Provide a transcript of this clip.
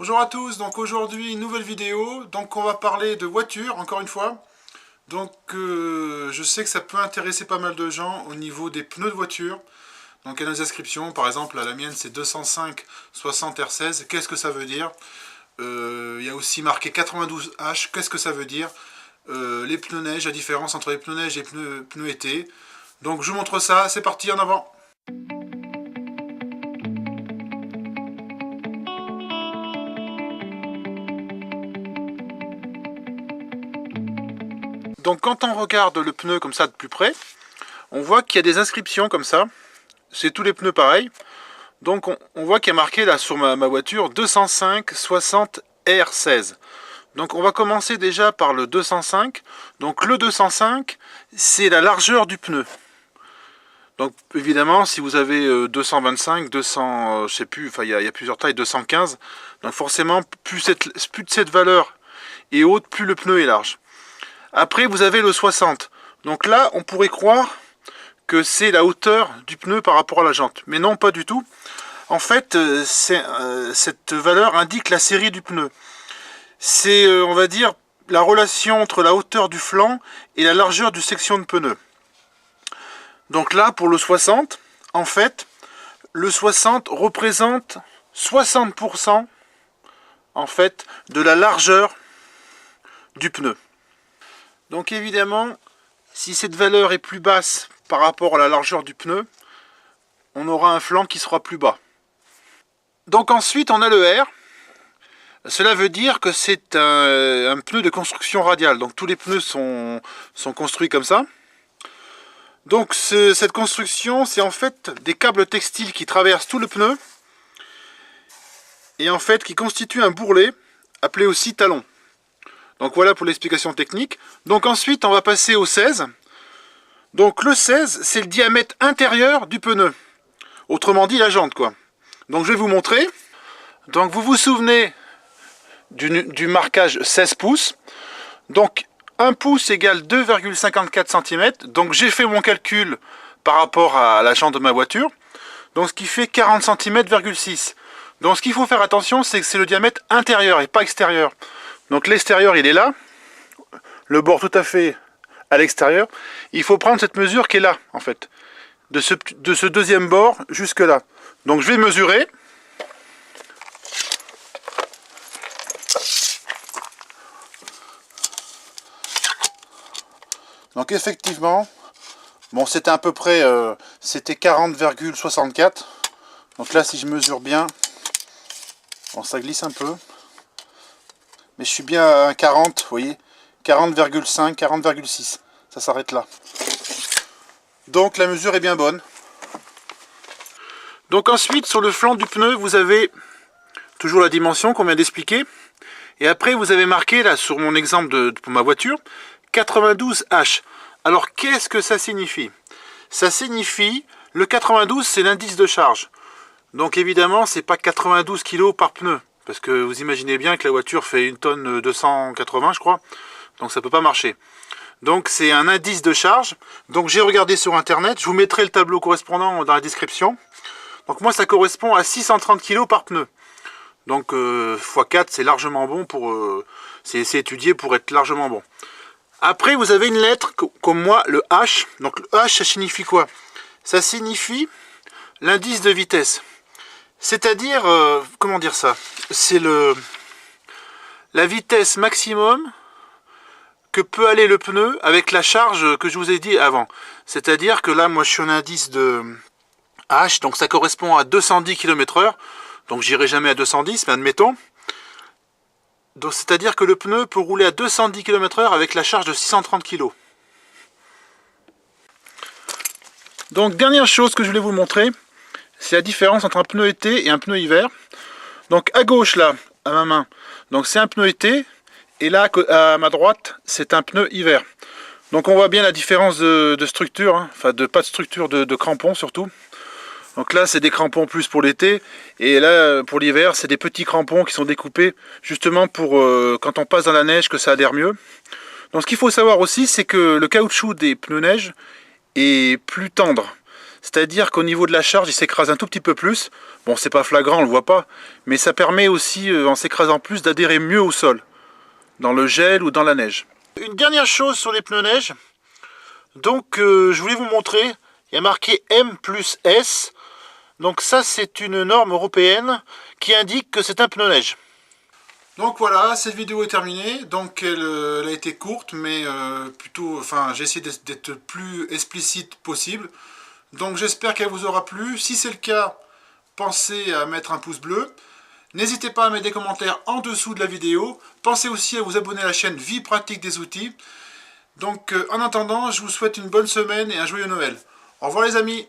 Bonjour à tous, donc aujourd'hui une nouvelle vidéo, donc on va parler de voiture encore une fois. Donc je sais que ça peut intéresser pas mal de gens au niveau des pneus de voiture. Donc il y a des inscriptions, par exemple à la mienne c'est 205 60 R16, qu'est-ce que ça veut dire? Il y a aussi marqué 92H, qu'est-ce que ça veut dire? Les pneus neige, la différence entre les pneus neige et les pneus été. Donc je vous montre ça, c'est parti, en avant! Donc quand on regarde le pneu comme ça de plus près, on voit qu'il y a des inscriptions comme ça. C'est tous les pneus pareils. Donc on voit qu'il y a marqué là sur ma voiture 205 60 R16. Donc on va commencer déjà par le 205. Donc le 205, c'est la largeur du pneu. Donc évidemment, si vous avez 225, 200, je sais plus, enfin il y a plusieurs tailles, 215. Donc forcément, plus cette valeur est haute, plus le pneu est large. Après, vous avez le 60. Donc là, on pourrait croire que c'est la hauteur du pneu par rapport à la jante. Mais non, pas du tout. En fait, cette valeur indique la série du pneu. C'est, on va dire, la relation entre la hauteur du flanc et la largeur du section de pneu. Donc là, pour le 60, en fait, le 60 représente 60% en fait, de la largeur du pneu. Donc évidemment, si cette valeur est plus basse par rapport à la largeur du pneu, on aura un flanc qui sera plus bas. Donc ensuite on a le R. Cela veut dire que c'est un pneu de construction radiale. Donc tous les pneus sont construits comme ça. Donc cette construction, c'est en fait des câbles textiles qui traversent tout le pneu et en fait qui constituent un bourrelet appelé aussi talon. Donc voilà pour l'explication technique. Donc ensuite on va passer au 16. Donc le 16, c'est le diamètre intérieur du pneu. Autrement dit la jante quoi. Donc je vais vous montrer. Donc vous vous souvenez du marquage 16 pouces. Donc 1 pouce égale 2,54 cm. Donc j'ai fait mon calcul par rapport à la jante de ma voiture. Donc ce qui fait 40 cm,6. Donc ce qu'il faut faire attention, c'est que c'est le diamètre intérieur et pas extérieur. Donc l'extérieur il est là, le bord tout à fait à l'extérieur. Il faut prendre cette mesure qui est là en fait, de ce deuxième bord jusque là. Donc je vais mesurer. Donc effectivement, bon c'était à peu près, c'était 40,64. Donc là si je mesure bien, bon ça glisse un peu. Mais je suis bien à 40, vous voyez, 40,5, 40,6. Ça s'arrête là. Donc la mesure est bien bonne. Donc ensuite, sur le flanc du pneu, vous avez toujours la dimension qu'on vient d'expliquer. Et après, vous avez marqué, là, sur mon exemple pour ma voiture, 92H. Alors, qu'est-ce que ça signifie? Ça signifie, le 92, c'est l'indice de charge. Donc évidemment, c'est pas 92 kg par pneu. Parce que vous imaginez bien que la voiture fait 1 tonne 280 je crois. Donc ça ne peut pas marcher. Donc c'est un indice de charge. Donc j'ai regardé sur internet. Je vous mettrai le tableau correspondant dans la description. Donc moi ça correspond à 630 kg par pneu. Donc x4 c'est largement bon pour... c'est étudié pour être largement bon. Après vous avez une lettre comme moi, le H. Donc le H ça signifie quoi? Ça signifie l'indice de vitesse. C'est-à-dire, comment dire ça? C'est la vitesse maximum que peut aller le pneu avec la charge que je vous ai dit avant. C'est-à-dire que là, moi, je suis en indice de H, donc ça correspond à 210 km/h. Donc, j'irai jamais à 210, mais admettons. Donc, c'est-à-dire que le pneu peut rouler à 210 km/h avec la charge de 630 kg. Donc, dernière chose que je voulais vous montrer, c'est la différence entre un pneu été et un pneu hiver. Donc à gauche là, à ma main, donc c'est un pneu été, et là à ma droite, c'est un pneu hiver. Donc on voit bien la différence de structure, hein, enfin pas de structure, de crampons surtout. Donc là c'est des crampons plus pour l'été, et là pour l'hiver c'est des petits crampons qui sont découpés justement pour quand on passe dans la neige que ça adhère mieux. Donc ce qu'il faut savoir aussi, c'est que le caoutchouc des pneus neige est plus tendre. C'est-à-dire qu'au niveau de la charge, il s'écrase un tout petit peu plus. Bon, c'est pas flagrant, on le voit pas, mais ça permet aussi, en s'écrasant plus, d'adhérer mieux au sol, dans le gel ou dans la neige. Une dernière chose sur les pneus neige, donc je voulais vous montrer, il y a marqué M plus S, donc ça c'est une norme européenne qui indique que c'est un pneu neige. Donc voilà, cette vidéo est terminée, donc elle a été courte, mais plutôt, enfin j'ai essayé d'être le plus explicite possible. Donc j'espère qu'elle vous aura plu. Si c'est le cas, pensez à mettre un pouce bleu. N'hésitez pas à mettre des commentaires en dessous de la vidéo. Pensez aussi à vous abonner à la chaîne Vie Pratique des Outils. Donc en attendant, je vous souhaite une bonne semaine et un joyeux Noël. Au revoir les amis.